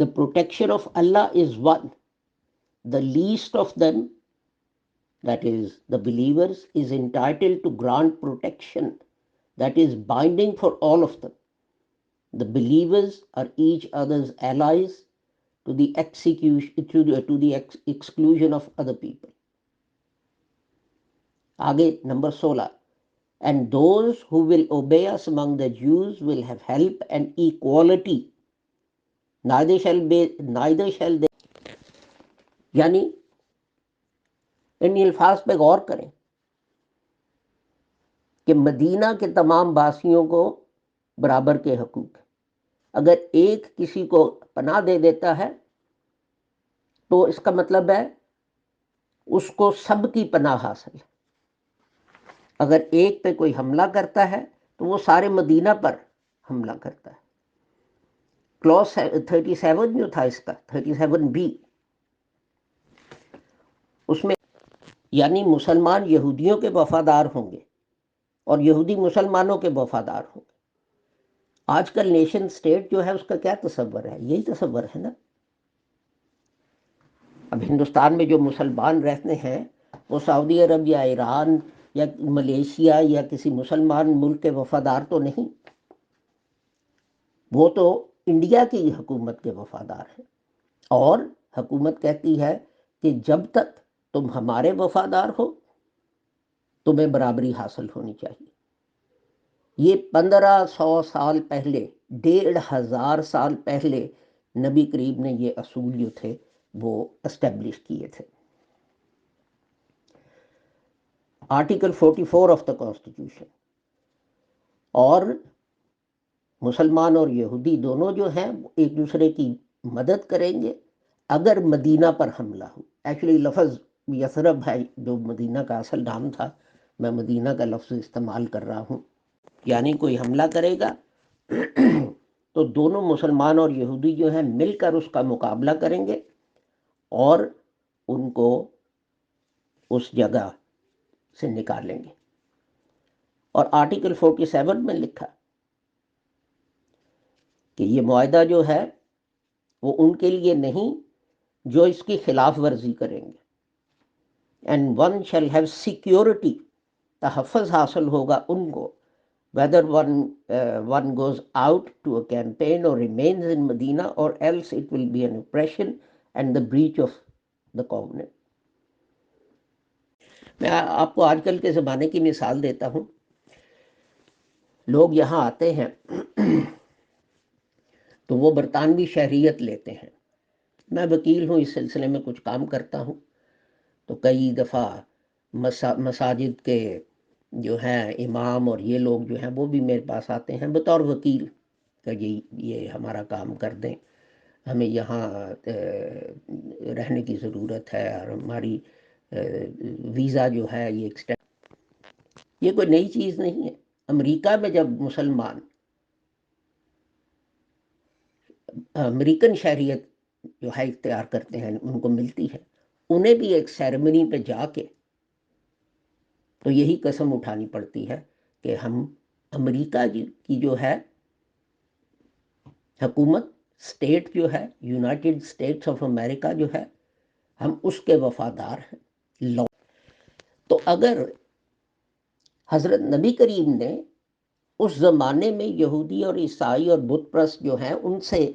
the protection of Allah is one. The least of them, that is the believers, is entitled to grant protection that is binding for all of them. The believers are each other's allies to the exclusion of other people. آگے number 16 and those who will obey us among the Jews will have help and equality, neither shall they. یعنی ان الفاظ پہ غور کریں کہ مدینہ کے تمام باسیوں کو برابر کے حقوق ہیں. اگر ایک کسی کو پناہ دے دیتا ہے تو اس کا مطلب ہے اس کو سب کی پناہ حاصل ہے. اگر ایک پہ کوئی حملہ کرتا ہے تو وہ سارے مدینہ پر حملہ کرتا ہے. کلوز 37 جو تھا اس کا 37B، اس میں یعنی مسلمان یہودیوں کے وفادار ہوں گے اور یہودی مسلمانوں کے وفادار ہوں گے. آج کل نیشن سٹیٹ جو ہے اس کا کیا تصور ہے؟ یہی تصور ہے نا. اب ہندوستان میں جو مسلمان رہتے ہیں وہ سعودی عرب یا ایران یا ملیشیا یا کسی مسلمان ملک کے وفادار تو نہیں، وہ تو انڈیا کی حکومت کے وفادار ہیں. اور حکومت کہتی ہے کہ جب تک تم ہمارے وفادار ہو تمہیں برابری حاصل ہونی چاہیے. یہ 1500 سال پہلے، 1500 سال پہلے نبی کریم نے یہ اصول جو تھے وہ اسٹیبلش کیے تھے. Article 44 of the constitution. اور مسلمان اور یہودی دونوں جو ہیں ایک دوسرے کی مدد کریں گے اگر مدینہ پر حملہ ہو. ایکچولی لفظ یثرب ہے جو مدینہ کا اصل نام تھا، میں مدینہ کا لفظ استعمال کر رہا ہوں. یعنی کوئی حملہ کرے گا تو دونوں مسلمان اور یہودی جو ہیں مل کر اس کا مقابلہ کریں گے اور ان کو اس جگہ سے نکالیں گے. اور آرٹیکل 47 میں لکھا کہ یہ معاہدہ جو ہے وہ ان کے لیے نہیں جو اس کی خلاف ورزی کریں گے. And one shall have security, تحفظ حاصل ہوگا ان کو whether one goes out to a campaign or remains in Medina, or else it will be an oppression and the breach of the covenant. میں آپ کو آج کل کے زمانے کی مثال دیتا ہوں. لوگ یہاں آتے ہیں تو وہ برطانوی شہریت لیتے ہیں. میں وکیل ہوں، اس سلسلے میں کچھ کام کرتا ہوں، تو کئی دفعہ مساجد کے جو ہیں امام اور یہ لوگ جو ہیں وہ بھی میرے پاس آتے ہیں بطور وکیل کہ یہ ہمارا کام کر دیں، ہمیں یہاں رہنے کی ضرورت ہے اور ہماری ویزا جو ہے یہ ایکسٹینڈ. یہ کوئی نئی چیز نہیں ہے. امریکہ میں جب مسلمان امریکن شہریت جو ہے اختیار کرتے ہیں، ان کو ملتی ہے، انہیں بھی ایک سیریمنی پہ جا کے تو یہی قسم اٹھانی پڑتی ہے کہ ہم امریکہ کی جو ہے حکومت، اسٹیٹ جو ہے یونائٹڈ اسٹیٹس آف امریکہ جو ہے، ہم اس کے وفادار ہیں. تو اگر حضرت نبی کریم نے اس زمانے میں یہودی اور عیسائی اور بت پرست جو ہیں ان سے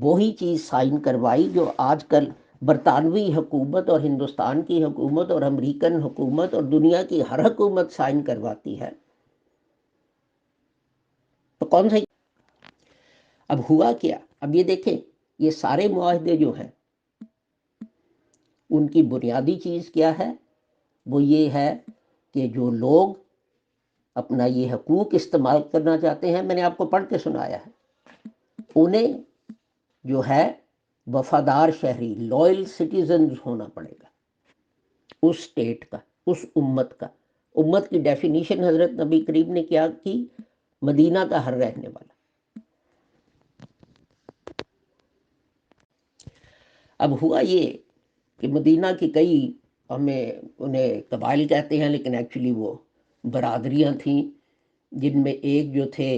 وہی چیز سائن کروائی جو آج کل برطانوی حکومت اور ہندوستان کی حکومت اور امریکن حکومت اور دنیا کی ہر حکومت سائن کرواتی ہے، تو کون سا؟ اب ہوا کیا؟ اب یہ دیکھیں، یہ سارے معاہدے جو ہیں ان کی بنیادی چیز کیا ہے؟ وہ یہ ہے کہ جو لوگ اپنا یہ حقوق استعمال کرنا چاہتے ہیں، میں نے آپ کو پڑھ کے سنایا ہے، انہیں جو ہے وفادار شہری، لوئل سٹیزنز ہونا پڑے گا اس اسٹیٹ کا، اس امت کا. امت کی ڈیفینیشن حضرت نبی کریم نے کیا کی؟ مدینہ کا ہر رہنے والا. اب ہوا یہ کہ مدینہ کی کئی، ہمیں انہیں قبائل کہتے ہیں لیکن ایکچولی وہ برادریاں تھیں، جن میں ایک جو تھے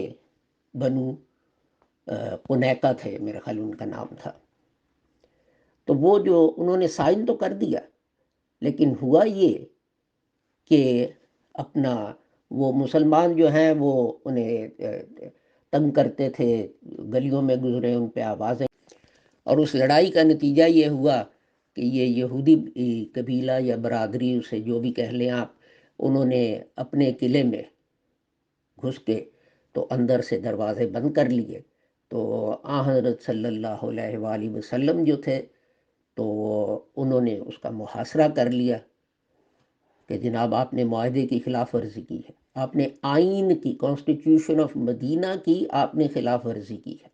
بنو قنیقہ تھے، میرا خیال ان کا نام تھا. تو وہ جو انہوں نے سائن تو کر دیا، لیکن ہوا یہ کہ اپنا وہ مسلمان جو ہیں وہ انہیں تنگ کرتے تھے، گلیوں میں گزرے ان پہ آوازیں، اور اس لڑائی کا نتیجہ یہ ہوا کہ یہ یہودی قبیلہ یا برادری، اسے جو بھی کہہ لیں آپ، انہوں نے اپنے قلعے میں گھس کے تو اندر سے دروازے بند کر لیے. تو حضرت صلی اللہ علیہ وآلہ وسلم جو تھے تو انہوں نے اس کا محاصرہ کر لیا کہ جناب آپ نے معاہدے کی خلاف ورزی کی ہے، آپ نے آئین کی، کانسٹیٹیوشن آف مدینہ کی آپ نے خلاف ورزی کی ہے.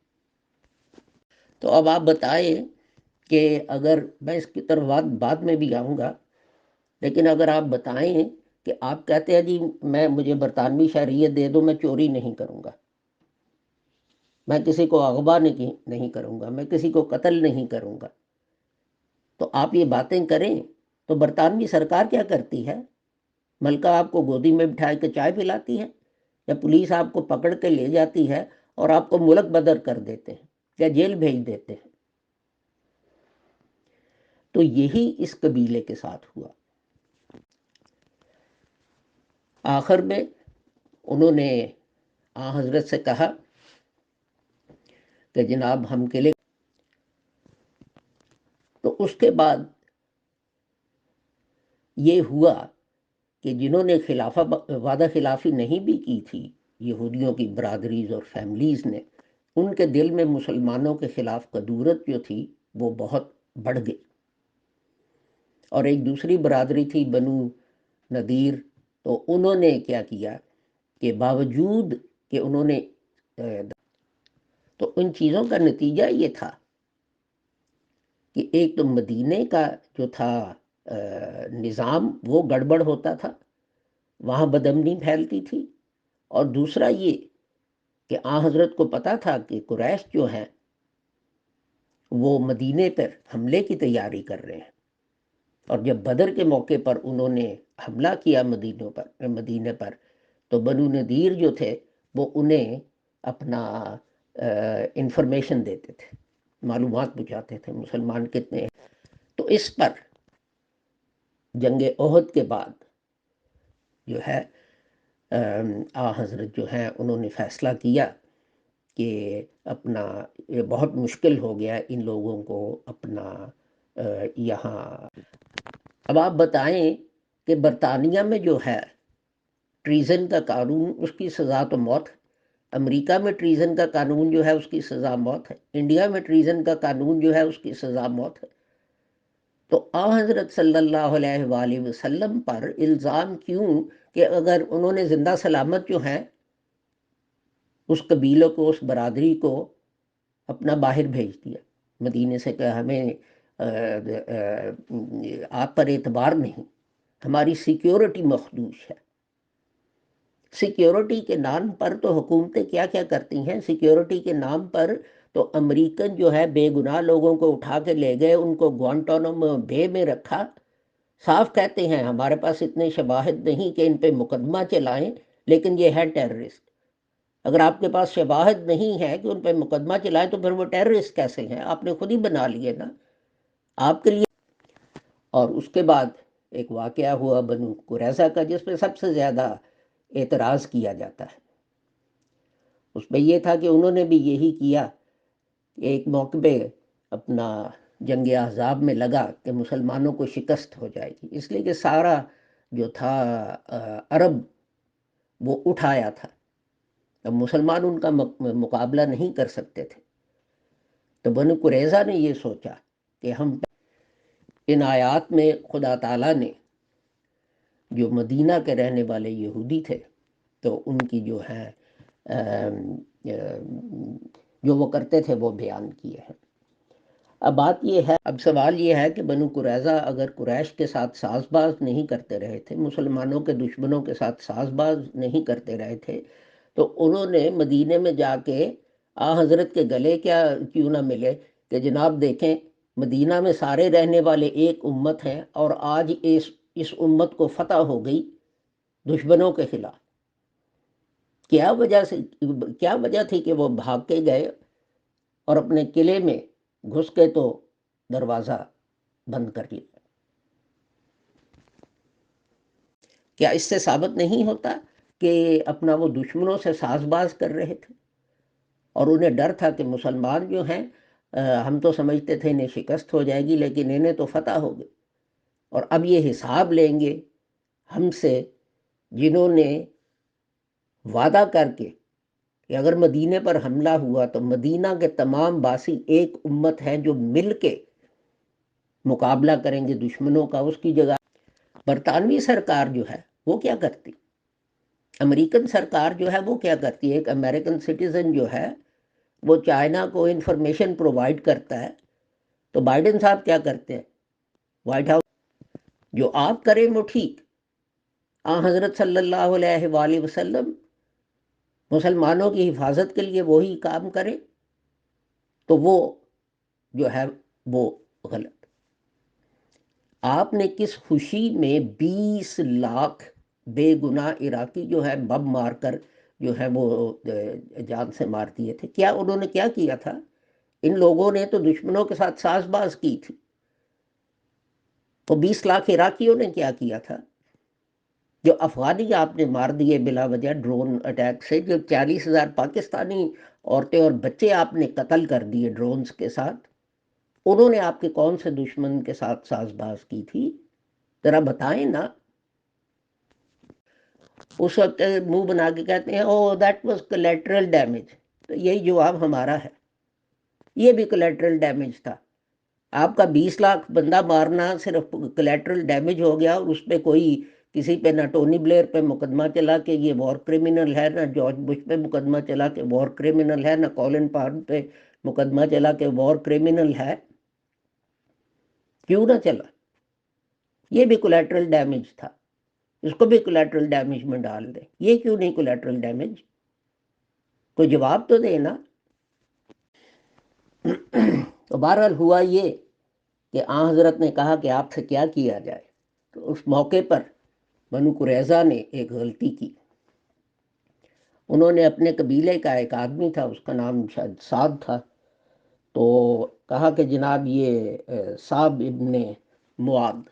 تو اب آپ بتائیں کہ اگر میں اس کی طرف بعد میں بھی آؤں گا، لیکن اگر آپ بتائیں کہ آپ کہتے ہیں جی مجھے برطانوی شہریت دے دو، میں چوری نہیں کروں گا، میں کسی کو اغوا نہیں کروں گا، میں کسی کو قتل نہیں کروں گا، تو آپ یہ باتیں کریں تو برطانوی سرکار کیا کرتی ہے؟ ملکہ آپ کو گودی میں بٹھا کے چائے پلاتی ہے، یا پولیس آپ کو پکڑ کے لے جاتی ہے اور آپ کو ملک بدر کر دیتے ہیں یا جیل بھیج دیتے ہیں. تو یہی اس قبیلے کے ساتھ ہوا. آخر میں انہوں نے حضرت سے کہا کہ جناب ہم کے لیے، تو اس کے بعد یہ ہوا کہ جنہوں نے وعدہ خلافی نہیں بھی کی تھی یہودیوں کی برادریز اور فیملیز نے، ان کے دل میں مسلمانوں کے خلاف کدورت جو تھی وہ بہت بڑھ گئی. اور ایک دوسری برادری تھی بنو نذیر، تو انہوں نے کیا کیا کہ باوجود کہ انہوں نے تو ان چیزوں کا نتیجہ یہ تھا کہ ایک تو مدینے کا جو تھا نظام وہ گڑبڑ ہوتا تھا، وہاں بدامنی پھیلتی تھی، اور دوسرا یہ کہ حضرت کو پتا تھا کہ قریش جو ہیں وہ مدینے پر حملے کی تیاری کر رہے ہیں، اور جب بدر کے موقع پر انہوں نے حملہ کیا مدینے پر تو بنو نذیر جو تھے وہ انہیں اپنا انفارمیشن دیتے تھے، معلومات پہنچاتے تھے مسلمان کتنے ہیں. تو اس پر جنگ احد کے بعد جو ہے حضرت جو ہیں انہوں نے فیصلہ کیا کہ اپنا یہ بہت مشکل ہو گیا ان لوگوں کو اپنا یہاں. اب آپ بتائیں کہ برطانیہ میں جو ہے ٹریزن کا قانون، اس کی سزا تو موت ہے. امریکہ میں ٹریزن کا قانون جو ہے اس کی سزا موت ہے. انڈیا میں ٹریزن کا قانون جو ہے اس کی سزا موت ہے. تو حضرت صلی اللہ علیہ وآلہ وسلم پر الزام کیوں کہ اگر انہوں نے زندہ سلامت جو ہیں اس قبیلے کو، اس برادری کو اپنا باہر بھیج دیا مدینے سے کہ ہمیں آپ پر اعتبار نہیں، ہماری سیکیورٹی مخدوش ہے. سیکیورٹی کے نام پر تو حکومتیں کیا کیا کرتی ہیں. سیکیورٹی کے نام پر تو امریکن جو ہے بے گناہ لوگوں کو اٹھا کے لے گئے، ان کو گوانٹانامو بے میں رکھا. صاف کہتے ہیں ہمارے پاس اتنے شواہد نہیں کہ ان پہ مقدمہ چلائیں، لیکن یہ ہے ٹیررسٹ. اگر آپ کے پاس شواہد نہیں ہے کہ ان پہ مقدمہ چلائیں تو پھر وہ ٹیررسٹ کیسے ہیں؟ آپ نے خود ہی بنا لیے نا آپ کے لیے. اور اس کے بعد ایک واقعہ ہوا بنو قریظہ کا جس پہ سب سے زیادہ اعتراض کیا جاتا ہے. اس پہ یہ تھا کہ انہوں نے بھی یہی کیا کہ ایک موقع پہ اپنا جنگ احزاب میں لگا کہ مسلمانوں کو شکست ہو جائے گی، اس لیے کہ سارا جو تھا عرب وہ اٹھایا تھا، اب مسلمان ان کا مقابلہ نہیں کر سکتے تھے. تو بنو قریظہ نے یہ سوچا کہ ہم ان آیات میں خدا تعالیٰ نے جو مدینہ کے رہنے والے یہودی تھے تو ان کی جو ہے جو وہ کرتے تھے وہ بیان کیے ہیں. اب بات یہ ہے، اب سوال یہ ہے کہ بنو قریظہ اگر قریش کے ساتھ ساز باز نہیں کرتے رہے تھے، مسلمانوں کے دشمنوں کے ساتھ ساز باز نہیں کرتے رہے تھے، تو انہوں نے مدینے میں جا کے حضرت کے گلے کیوں نہ ملے کہ جناب دیکھیں مدینہ میں سارے رہنے والے ایک امت ہیں اور آج اس امت کو فتح ہو گئی دشمنوں کے خلاف. کیا وجہ تھی کہ وہ بھاگ کے گئے اور اپنے قلعے میں گھس کے تو دروازہ بند کر لیا؟ کیا اس سے ثابت نہیں ہوتا کہ اپنا وہ دشمنوں سے ساز باز کر رہے تھے اور انہیں ڈر تھا کہ مسلمان جو ہیں ہم تو سمجھتے تھے انہیں شکست ہو جائے گی لیکن انہیں تو فتح ہو گئی، اور اب یہ حساب لیں گے ہم سے جنہوں نے وعدہ کر کے کہ اگر مدینے پر حملہ ہوا تو مدینہ کے تمام باسی ایک امت ہیں جو مل کے مقابلہ کریں گے دشمنوں کا، اس کی جگہ برطانوی سرکار جو ہے وہ کیا کرتی، امریکن سرکار جو ہے وہ کیا کرتی ہے، ایک امریکن سٹیزن جو ہے وہ چائنا کو انفارمیشن پرووائڈ کرتا ہے، تو بائیڈن صاحب کیا کرتے ہیں، وائٹ ہاؤس جو آپ کریں وہ ٹھیک، حضرت صلی اللہ علیہ وآلہ وسلم مسلمانوں کی حفاظت کے لیے وہی کام کرے تو وہ جو ہے وہ غلط۔ آپ نے کس خوشی میں 20 لاکھ بے گناہ عراقی جو ہے بم مار کر جو ہے وہ جان سے مار دیے تھے؟ کیا انہوں نے کیا کیا تھا؟ ان لوگوں نے تو دشمنوں کے ساتھ ساز باز کی تھی۔ تو 20 لاکھ عراقیوں نے کیا کیا تھا؟ جو افغانی آپ نے مار دیے بلا وجہ ڈرون اٹیک سے، جو 40,000 پاکستانی عورتیں اور بچے آپ نے قتل کر دیے ڈرونز کے ساتھ، انہوں نے آپ کے کون سے دشمن کے ساتھ ساز باز کی تھی؟ ذرا بتائیں نا۔ اس وقت منہ بنا کے کہتے ہیں او دیٹ واز کولیٹرل ڈیمیج، تو یہی جواب ہمارا ہے، یہ بھی کولیٹرل ڈیمیج تھا۔ آپ کا 20 لاکھ بندہ مارنا صرف کولیٹرل ڈیمیج ہو گیا، اور اس پہ کوئی کسی پہ نہ ٹونی بلیئر پہ مقدمہ چلا کہ یہ وار کرمنل ہے، نہ جارج بش پہ مقدمہ چلا کہ وار کرمنل ہے، نہ کولن پاؤل پہ مقدمہ چلا کہ وار کرمنل ہے۔ کیوں نہ چلا؟ یہ بھی کولیٹرل ڈیمیج تھا، اس کو بھی کولیٹرل ڈیمیج میں ڈال دیں۔ یہ کیوں نہیں کولیٹرل ڈیمیج؟ کوئی جواب تو دینا۔ تو بہرحال ہوا یہ کہ حضرت نے کہا کہ آپ سے کیا کیا جائے، تو اس موقع پر بنو قریظہ نے ایک غلطی کی۔ انہوں نے اپنے قبیلے کا ایک آدمی تھا، اس کا نام شاید سعد تھا، تو کہا کہ جناب یہ صعب ابن معاذ،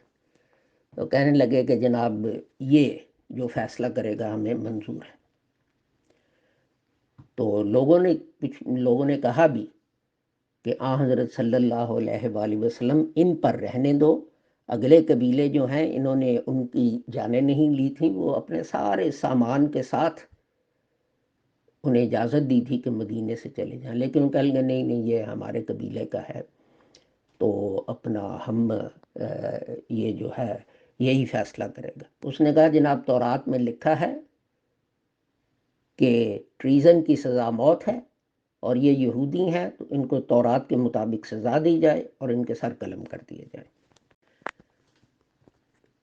تو کہنے لگے کہ جناب یہ جو فیصلہ کرے گا ہمیں منظور ہے۔ تو کچھ لوگوں نے کہا بھی کہ حضرت صلی اللہ علیہ وآلہ وسلم ان پر رہنے دو، اگلے قبیلے جو ہیں انہوں نے ان کی جانیں نہیں لی تھیں، وہ اپنے سارے سامان کے ساتھ انہیں اجازت دی تھی کہ مدینے سے چلے جائیں، لیکن کہہ لیں نہیں نہیں یہ ہمارے قبیلے کا ہے، تو اپنا ہم یہ جو ہے یہی فیصلہ کرے گا۔ اس نے کہا جناب تورات میں لکھا ہے کہ ٹریزن کی سزا موت ہے، اور یہ یہودی ہیں تو ان کو تورات کے مطابق سزا دی جائے اور ان کے سر قلم کر دیے جائے۔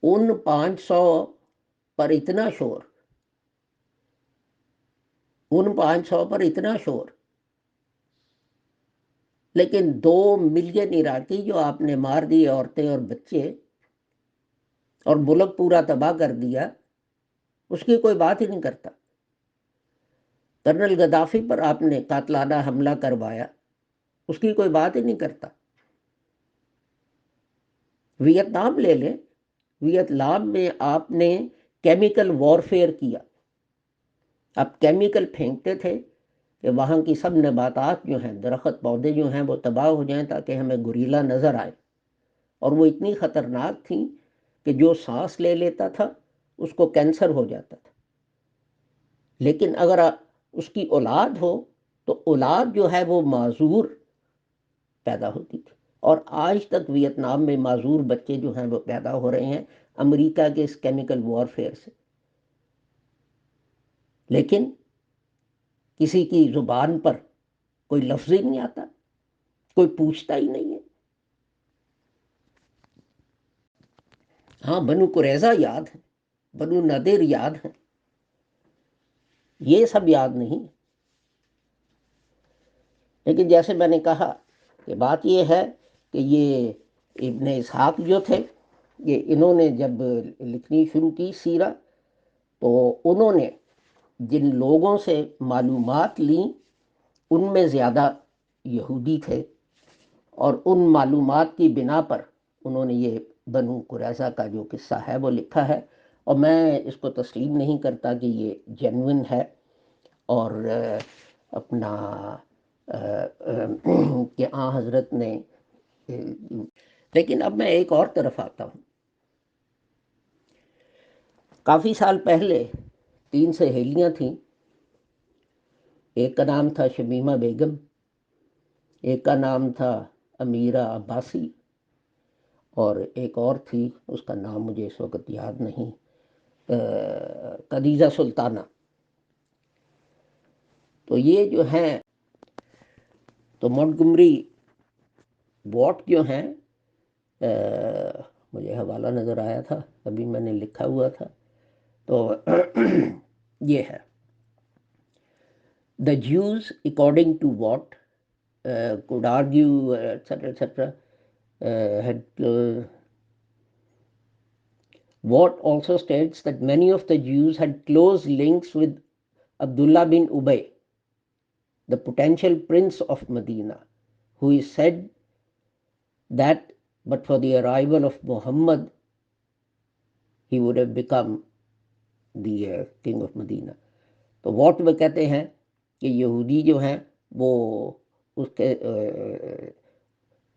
ان 500 پر اتنا شور، ان 500 پر اتنا شور، لیکن 2 ملین عراقی جو آپ نے مار دیے، عورتیں اور بچے، اور ملک پورا تباہ کر دیا، اس کی کوئی بات ہی نہیں کرتا۔ کرنل غدافی پر آپ نے قاتلانہ حملہ کروایا، اس کی کوئی بات ہی نہیں کرتا۔ ویتنام لے لیں، ویتنام میں آپ نے کیمیکل وارفیئر کیا، آپ کیمیکل پھینکتے تھے کہ وہاں کی سب نباتات جو ہیں، درخت پودے جو ہیں وہ تباہ ہو جائیں تاکہ ہمیں گوریلا نظر آئے، اور وہ اتنی خطرناک تھیں کہ جو سانس لے لیتا تھا اس کو کینسر ہو جاتا تھا۔ لیکن اگر اس کی اولاد ہو تو اولاد جو ہے وہ معذور پیدا ہوتی تھی، اور آج تک ویتنام میں معذور بچے جو ہیں وہ پیدا ہو رہے ہیں امریکہ کے اس کیمیکل وارفیئر سے۔ لیکن کسی کی زبان پر کوئی لفظ ہی نہیں آتا، کوئی پوچھتا ہی نہیں ہے۔ ہاں بنو قریظہ یاد ہے، بنو نذیر یاد ہے، یہ سب یاد نہیں۔ لیکن جیسے میں نے کہا کہ بات یہ ہے کہ یہ ابن اسحاق جو تھے، یہ انہوں نے جب لکھنی شروع کی سیرہ، تو انہوں نے جن لوگوں سے معلومات لیں ان میں زیادہ یہودی تھے، اور ان معلومات کی بنا پر انہوں نے یہ بنو قریظہ کا جو قصہ ہے وہ لکھا ہے، اور میں اس کو تسلیم نہیں کرتا کہ یہ جینوین ہے، اور اپنا کہ حضرت نے۔ لیکن اب میں ایک اور طرف آتا ہوں۔ کافی سال پہلے 3 سہیلیاں تھیں، ایک کا نام تھا شمیمہ بیگم، ایک کا نام تھا امیرہ عباسی، اور ایک اور تھی، اس کا نام مجھے اس وقت یاد نہیں، خدیجہ سلطانہ۔ تو یہ جو ہیں، تو مونٹگمری واٹ جو ہیں، مجھے حوالہ نظر آیا تھا، ابھی میں نے لکھا ہوا تھا، تو یہ ہے The Jews, according to Watt, could argue, etc., had Watt also states that many of the Jews had close links with Abdullah bin Ubay, the potential prince of Medina, who is said that but for the arrival of Muhammad, he would have become the king of Medina. تو what وہ کہتے ہیں کہ یہودی جو ہیں وہ اس کے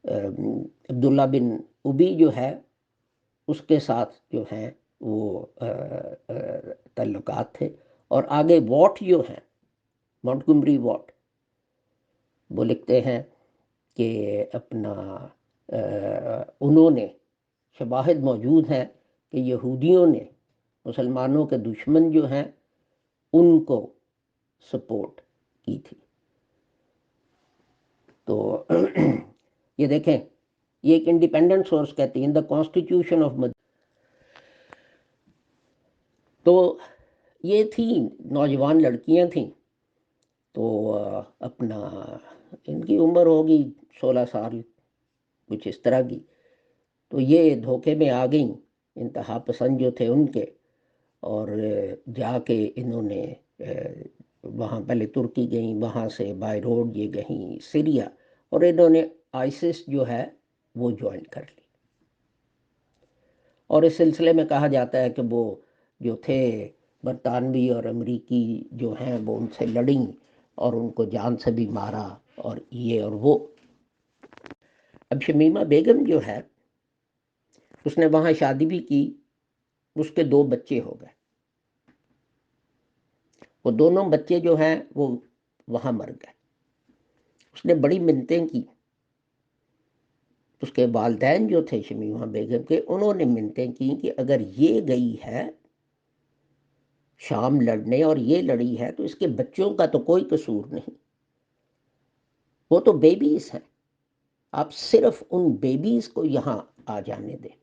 عبداللہ بن ابی جو ہے اس کے ساتھ جو ہیں وہ تعلقات تھے، اور آگے واٹ جو ہیں، مونٹگمری واٹ، وہ لکھتے ہیں کہ اپنا انہوں نے شواہد موجود ہیں کہ یہودیوں نے مسلمانوں کے دشمن جو ہیں ان کو سپورٹ کی تھی۔ تو یہ دیکھیں، یہ ایک انڈیپینڈنٹ سورس کہتی ہیں، دا کانسٹیٹیوشن آف مدینہ۔ تو یہ تھیں نوجوان لڑکیاں تھیں، تو اپنا ان کی عمر ہوگی 16 سال کچھ اس طرح کی، تو یہ دھوکے میں آ گئیں، انتہا پسند جو تھے ان کے، اور جا کے انہوں نے وہاں پہلے ترکی گئیں، وہاں سے بائی روڈ یہ گئیں سیریا، اور انہوں نے آئسس جو ہے وہ جوائن کر لی۔ اور اس سلسلے میں کہا جاتا ہے کہ وہ جو تھے برطانوی اور امریکی جو ہیں وہ ان سے لڑیں اور ان کو جان سے بھی مارا، اور یہ اور وہ۔ اب شمیمہ بیگم جو ہے اس نے وہاں شادی بھی کی، اس کے 2 بچے ہو گئے، وہ دونوں بچے جو ہیں وہ وہاں مر گئے۔ اس نے بڑی منتیں کی، اس کے والدین جو تھے شمیمہ بیگم کے، انہوں نے منتیں کی کہ اگر یہ گئی ہے شام لڑنے اور یہ لڑی ہے تو اس کے بچوں کا تو کوئی قصور نہیں، وہ تو بیبیز ہیں، آپ صرف ان بیبیز کو یہاں آ جانے دیں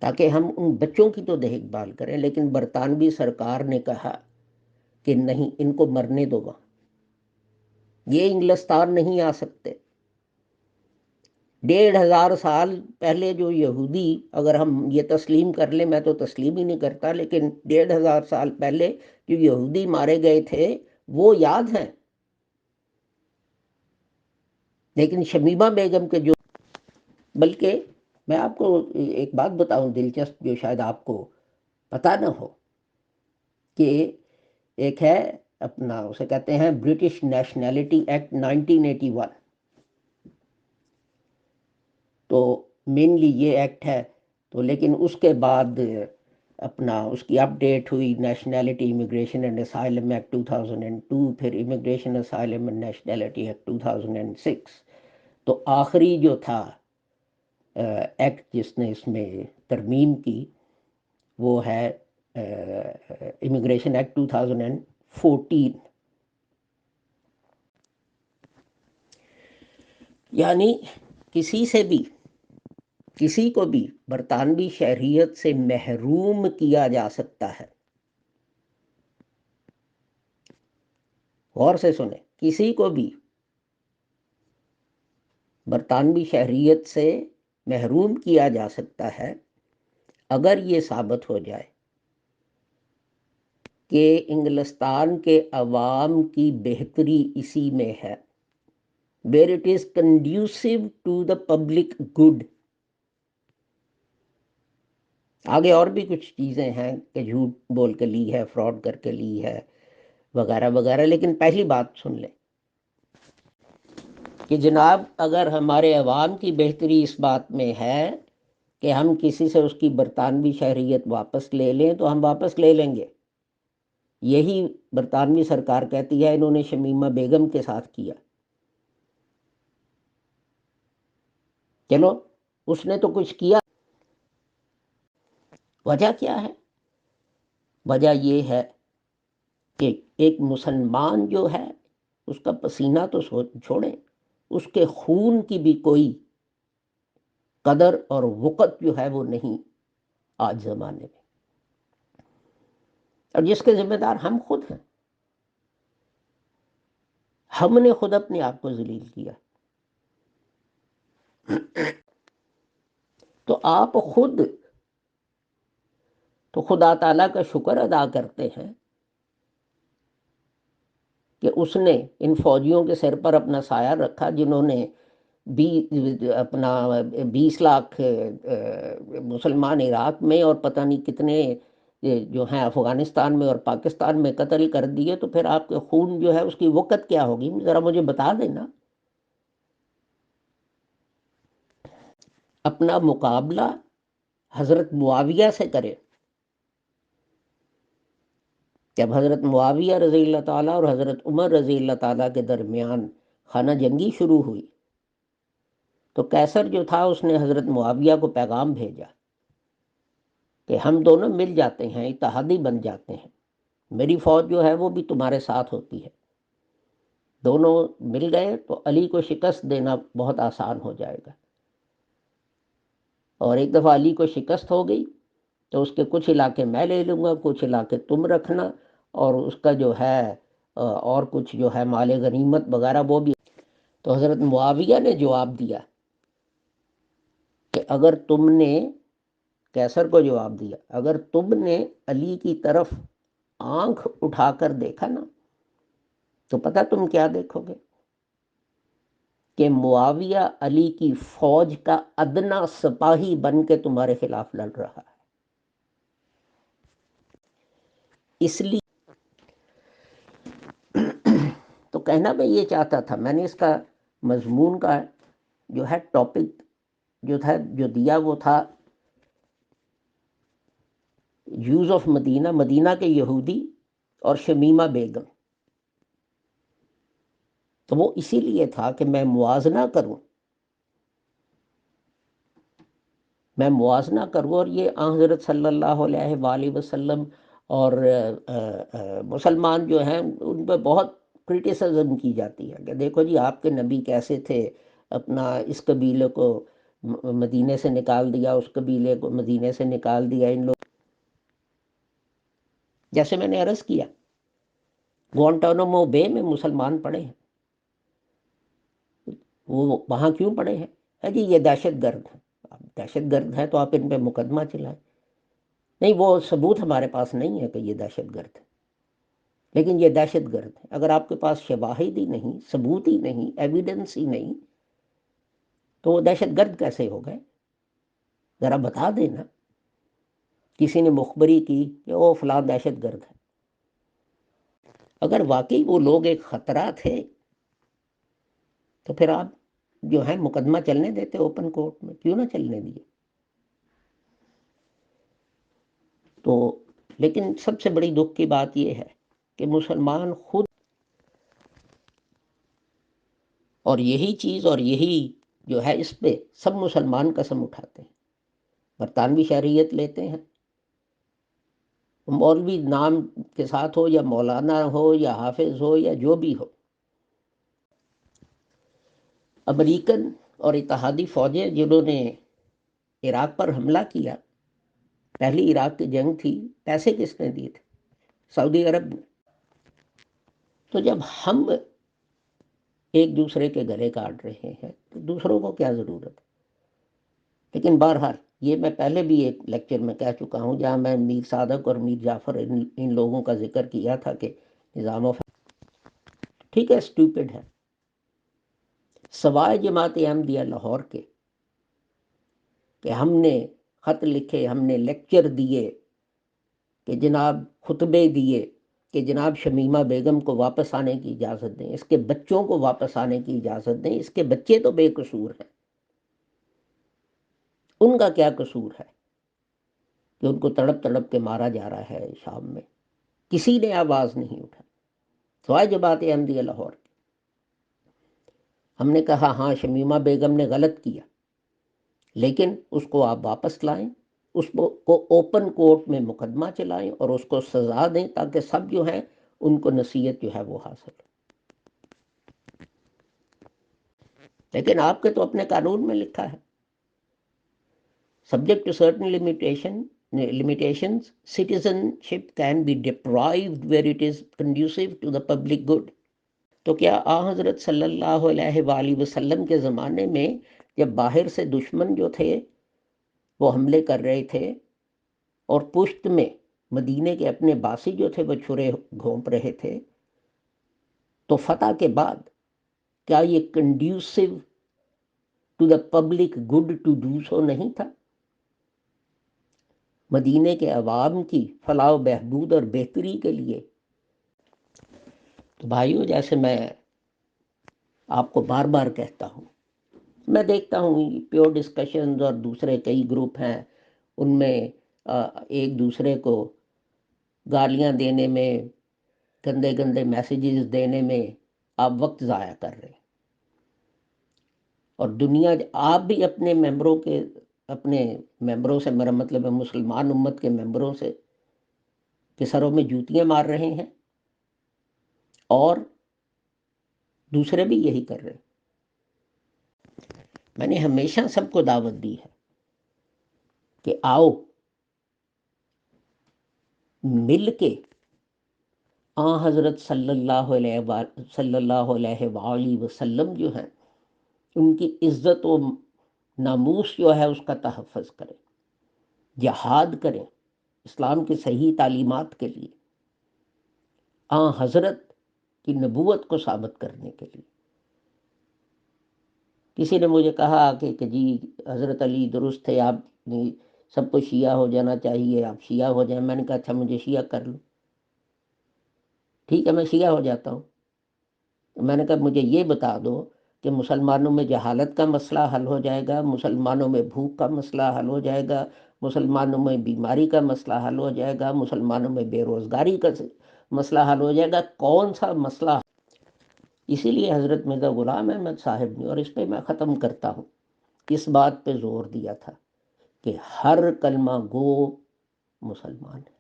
تاکہ ہم ان بچوں کی تو دیکھ بھال کریں۔ لیکن برطانوی سرکار نے کہا کہ نہیں، ان کو مرنے دو وہاں، یہ انگلستان نہیں آ سکتے۔ 1500 سال پہلے جو یہودی، اگر ہم یہ تسلیم کر لیں، میں تو تسلیم ہی نہیں کرتا، لیکن 1500 سال پہلے جو یہودی مارے گئے تھے وہ یاد ہیں، لیکن شمیمہ بیگم کے جو، بلکہ میں آپ کو ایک بات بتاؤں دلچسپ جو شاید آپ کو پتہ نہ ہو، کہ ایک ہے اپنا، اسے کہتے ہیں برٹش نیشنلٹی ایکٹ 1981، تو مینلی یہ ایکٹ ہے، تو لیکن اس کے بعد اپنا اس کی اپ ڈیٹ ہوئی nationality immigration and asylum act 2002، پھر immigration asylum and nationality act 2006، تو آخری جو تھا ایکٹ جس نے اس میں ترمیم کی وہ ہے امیگریشن ایکٹ 2014۔ یعنی کسی کو بھی برطانوی شہریت سے محروم کیا جا سکتا ہے۔ غور سے سنیں، کسی کو بھی برطانوی شہریت سے محروم کیا جا سکتا ہے اگر یہ ثابت ہو جائے کہ انگلستان کے عوام کی بہتری اسی میں ہے، where it is conducive to the public good۔ آگے اور بھی کچھ چیزیں ہیں کہ جھوٹ بول کے لی ہے، فراڈ کر کے لی ہے، وغیرہ وغیرہ، لیکن پہلی بات سن لیں کہ جناب اگر ہمارے عوام کی بہتری اس بات میں ہے کہ ہم کسی سے اس کی برطانوی شہریت واپس لے لیں تو ہم واپس لے لیں گے. یہی برطانوی سرکار کہتی ہے انہوں نے شمیمہ بیگم کے ساتھ کیا. چلو اس نے تو کچھ کیا. وجہ کیا ہے؟ وجہ یہ ہے کہ ایک مسلمان جو ہے اس کا پسینہ تو چھوڑیں، اس کے خون کی بھی کوئی قدر اور وقت جو ہے وہ نہیں آج زمانے میں. اور جس کے ذمہ دار ہم خود ہیں. ہم نے خود اپنے آپ کو ذلیل کیا. تو آپ خود تو خدا تعالیٰ کا شکر ادا کرتے ہیں کہ اس نے ان فوجیوں کے سر پر اپنا سایہ رکھا جنہوں نے اپنا 20 لاکھ مسلمان عراق میں اور پتہ نہیں کتنے جو ہیں افغانستان میں اور پاکستان میں قتل کر دیے. تو پھر آپ کے خون جو ہے اس کی وقت کیا ہوگی؟ ذرا مجھے بتا دینا. اپنا مقابلہ حضرت معاویہ سے کرے. جب حضرت معاویہ رضی اللہ تعالیٰ اور حضرت عمر رضی اللہ تعالیٰ کے درمیان خانہ جنگی شروع ہوئی تو قیصر جو تھا اس نے حضرت معاویہ کو پیغام بھیجا کہ ہم دونوں مل جاتے ہیں، اتحادی بن جاتے ہیں، میری فوج جو ہے وہ بھی تمہارے ساتھ ہوتی ہے. دونوں مل گئے تو علی کو شکست دینا بہت آسان ہو جائے گا. اور ایک دفعہ علی کو شکست ہو گئی تو اس کے کچھ علاقے میں لے لوں گا، کچھ علاقے تم رکھنا، اور اس کا جو ہے اور کچھ جو ہے مال غنیمت وغیرہ وہ بھی. تو حضرت معاویہ نے جواب دیا کہ اگر تم نے قیصر کو جواب دیا اگر تم نے علی کی طرف آنکھ اٹھا کر دیکھا نا تو پتہ تم کیا دیکھو گے کہ معاویہ علی کی فوج کا ادنا سپاہی بن کے تمہارے خلاف لڑ رہا ہے. اس لیے تو کہنا میں یہ چاہتا تھا، میں نے اس کا مضمون کا جو ہے ٹاپک جو تھا جو دیا وہ تھا یوز آف مدینہ، مدینہ کے یہودی اور شمیمہ بیگم. تو وہ اسی لیے تھا کہ میں موازنہ کروں اور یہ حضرت صلی اللہ علیہ وآلہ وسلم اور مسلمان جو ہیں ان پہ بہت کرٹیسزم کی جاتی ہے کہ دیکھو جی آپ کے نبی کیسے تھے، اپنا اس قبیلے کو مدینے سے نکال دیا، اس قبیلے کو مدینے سے نکال دیا. ان لوگ جیسے میں نے عرض کیا گوانٹانامو بے میں مسلمان پڑے ہیں. وہ وہاں کیوں پڑے ہیں؟ جی یہ دہشت گرد ہیں. دہشت گرد ہے تو آپ ان پہ مقدمہ چلائیں. نہیں، وہ ثبوت ہمارے پاس نہیں ہے کہ یہ دہشت گرد ہے، لیکن یہ دہشت گرد ہے. اگر آپ کے پاس شواہد ہی نہیں، ثبوت ہی نہیں، ایویڈنس ہی نہیں تو وہ دہشت گرد کیسے ہو گئے؟ ذرا بتا دینا. کسی نے مخبری کی کہ وہ فلاں دہشت گرد ہے. اگر واقعی وہ لوگ ایک خطرہ تھے تو پھر آپ جو ہے مقدمہ چلنے دیتے اوپن کورٹ میں، کیوں نہ چلنے دیے؟ تو لیکن سب سے بڑی دکھ کی بات یہ ہے کہ مسلمان خود اور یہی چیز اور یہی جو ہے اس پہ سب مسلمان قسم اٹھاتے ہیں، برطانوی شہریت لیتے ہیں، مولوی نام کے ساتھ ہو یا مولانا ہو یا حافظ ہو یا جو بھی ہو. امریکن اور اتحادی فوجیں جنہوں نے عراق پر حملہ کیا، پہلی عراق کی جنگ تھی، پیسے کس نے دیے تھے؟ سعودی عرب نے. تو جب ہم ایک دوسرے کے گلے کاٹ رہے ہیں تو دوسروں کو کیا ضرورت ہے؟ لیکن بہرحال یہ میں پہلے بھی ایک لیکچر میں کہہ چکا ہوں جہاں میں میر صادق اور میر جعفر ان لوگوں کا ذکر کیا تھا کہ نظام ٹھیک ہے اسٹوپڈ ہے. سوائے جماعت احمدیہ لاہور کے کہ ہم نے خط لکھے، ہم نے لیکچر دیے کہ جناب خطبے دیے کہ جناب شمیمہ بیگم کو واپس آنے کی اجازت دیں، اس کے بچوں کو واپس آنے کی اجازت دیں، اس کے بچے تو بے قصور ہیں. ان کا کیا قصور ہے کہ ان کو تڑپ تڑپ کے مارا جا رہا ہے شام میں؟ کسی نے آواز نہیں اٹھا سوائے جماعت احمدیہ لاہور کی۔ ہم نے کہا ہاں شمیمہ بیگم نے غلط کیا، لیکن اس کو آپ واپس لائیں، اس کو اوپن کورٹ میں مقدمہ چلائیں اور اس کو سزا دیں تاکہ سب جو ہیں ان کو نصیحت جو ہے وہ حاصل ہو۔ لیکن آپ کے تو اپنے قانون میں لکھا ہے subject to certain limitations, citizenship can be deprived where it is conducive to the public good. تو کیا آ حضرت صلی اللہ علیہ وآلہ وسلم کے زمانے میں جب باہر سے دشمن جو تھے وہ حملے کر رہے تھے اور پشت میں مدینے کے اپنے باسی جو تھے وہ چھرے گھونپ رہے تھے، تو فتح کے بعد کیا یہ conducive to the public good to do so نہیں تھا؟ مدینے کے عوام کی فلاح و بہبود اور بہتری کے لیے۔ تو بھائیو، جیسے میں آپ کو بار بار کہتا ہوں، میں دیکھتا ہوں پیور ڈسکشنز اور دوسرے کئی گروپ ہیں، ان میں ایک دوسرے کو گالیاں دینے میں، گندے گندے میسیجز دینے میں آپ وقت ضائع کر رہے ہیں، اور دنیا آپ بھی اپنے ممبروں سے، میرا مطلب ہے مسلمان امت کے ممبروں سے کہ سروں میں جوتیاں مار رہے ہیں، اور دوسرے بھی یہی کر رہے ہیں۔ میں نے ہمیشہ سب کو دعوت دی ہے کہ آؤ مل کے حضرت صلی اللہ علیہ وآلہ وسلم جو ہیں ان کی عزت و ناموس جو ہے اس کا تحفظ کریں، جہاد کریں اسلام کی صحیح تعلیمات کے لیے، حضرت کی نبوت کو ثابت کرنے کے لیے۔ کسی نے مجھے کہا کہ جی حضرت علی درست تھے، آپ نے سب کو شیعہ ہو جانا چاہیے، آپ شیعہ ہو جائیں۔ میں نے کہا اچھا مجھے شیعہ کر لو، ٹھیک ہے میں شیعہ ہو جاتا ہوں۔ میں نے کہا مجھے یہ بتا دو کہ مسلمانوں میں جہالت کا مسئلہ حل ہو جائے گا، مسلمانوں میں بھوک کا مسئلہ حل ہو جائے گا، مسلمانوں میں بیماری کا مسئلہ حل ہو جائے گا، مسلمانوں میں بے روزگاری کا مسئلہ حل ہو جائے گا، کون سا مسئلہ؟ اسی لیے حضرت مرزا غلام احمد صاحب نے، اور اس پہ میں ختم کرتا ہوں، اس بات پہ زور دیا تھا کہ ہر کلمہ گو مسلمان ہے،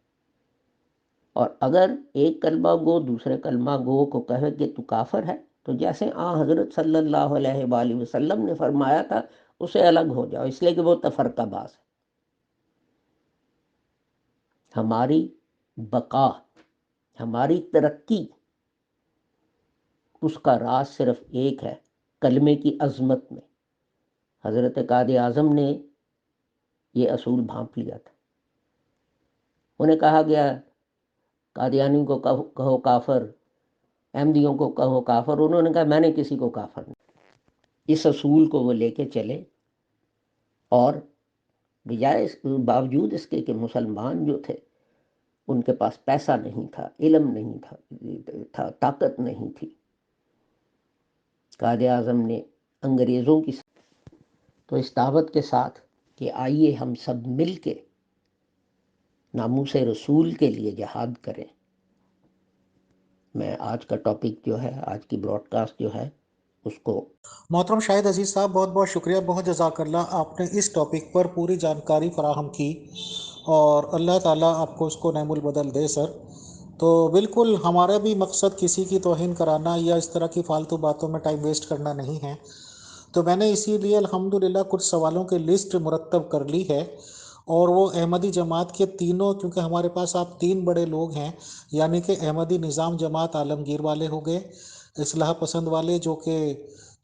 اور اگر ایک کلمہ گو دوسرے کلمہ گو کو کہے کہ تو کافر ہے، تو جیسے حضرت صلی اللہ علیہ وآلہ وسلم نے فرمایا تھا اسے الگ ہو جاؤ، اس لیے کہ وہ تفرقہ باز ہے۔ ہماری بقا، ہماری ترقی، اس کا راز صرف ایک ہے، کلمے کی عظمت میں۔ حضرت قائد اعظم نے یہ اصول بھانپ لیا تھا۔ انہیں کہا گیا قادیانی کو کہو کافر، احمدیوں کو کہو کافر، انہوں نے کہا میں نے کسی کو کافر نہیں۔ اس اصول کو وہ لے کے چلے، اور بجائے باوجود اس کے کہ مسلمان جو تھے ان کے پاس پیسہ نہیں تھا، علم نہیں تھا، طاقت نہیں تھی، قائد اعظم نے انگریزوں کی تو اس دعوت کے ساتھ کہ آئیے ہم سب مل کے ناموس رسول کے لیے جہاد کریں، میں آج کا ٹاپک جو ہے، آج کی براڈ کاسٹ جو ہے اس کو محترم شاہد عزیز صاحب، بہت بہت شکریہ، بہت جزاک اللہ، آپ نے اس ٹاپک پر پوری جانکاری فراہم کی، اور اللہ تعالیٰ آپ کو اس کو نعم البدل دے سر۔ تو بالکل ہمارا بھی مقصد کسی کی توہین کرانا یا اس طرح کی فالتو باتوں میں ٹائم ویسٹ کرنا نہیں ہے۔ تو میں نے اسی لیے الحمدللہ کچھ سوالوں کی لسٹ مرتب کر لی ہے، اور وہ احمدی جماعت کے تینوں، کیونکہ ہمارے پاس آپ تین بڑے لوگ ہیں، یعنی کہ احمدی نظام جماعت عالمگیر والے ہو گئے، اصلاح پسند والے جو کہ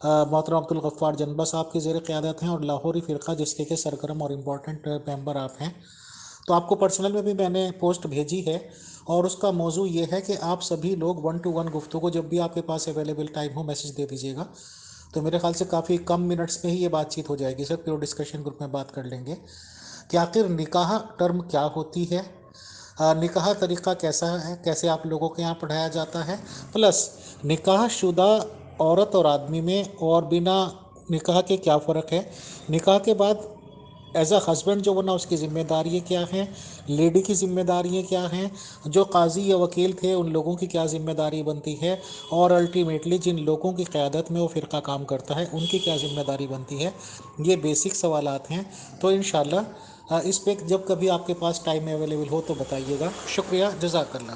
محترم عبدالغفار جنبہ صاحب کی زیر قیادت ہیں، اور لاہوری فرقہ جس کے سرگرم اور امپورٹنٹ ممبر آپ ہیں۔ تو آپ کو پرسنل میں بھی میں نے پوسٹ بھیجی ہے، اور اس کا موضوع یہ ہے کہ آپ سبھی لوگ 1 to 1 گفتگو جب بھی آپ کے پاس اویلیبل ٹائم ہو میسج دے دیجیے گا، تو میرے خیال سے کافی کم منٹس میں ہی یہ بات چیت ہو جائے گی سر۔ پیور ڈسکشن گروپ میں بات کر لیں گے کہ آخر نکاح ٹرم کیا ہوتی ہے، نکاح طریقہ کیسا ہے، کیسے آپ لوگوں کے یہاں پڑھایا جاتا ہے، پلس نکاح شدہ عورت اور آدمی میں اور بنا نکاح کے کیا فرق ہے، نکاح کے بعد ایز اے ہسبینڈ جو بنا اس کی ذمہ داریاں کیا ہیں، لیڈی کی ذمہ داریاں کیا ہیں، جو قاضی یا وکیل تھے ان لوگوں کی کیا ذمہ داری بنتی ہے، اور الٹیمیٹلی جن لوگوں کی قیادت میں وہ فرقہ کام کرتا ہے ان کی کیا ذمہ داری بنتی ہے۔ یہ بیسک سوالات ہیں، تو انشاءاللہ اس پہ جب کبھی آپ کے پاس ٹائم اویلیبل ہو تو بتائیے گا۔ شکریہ، جزاک اللہ۔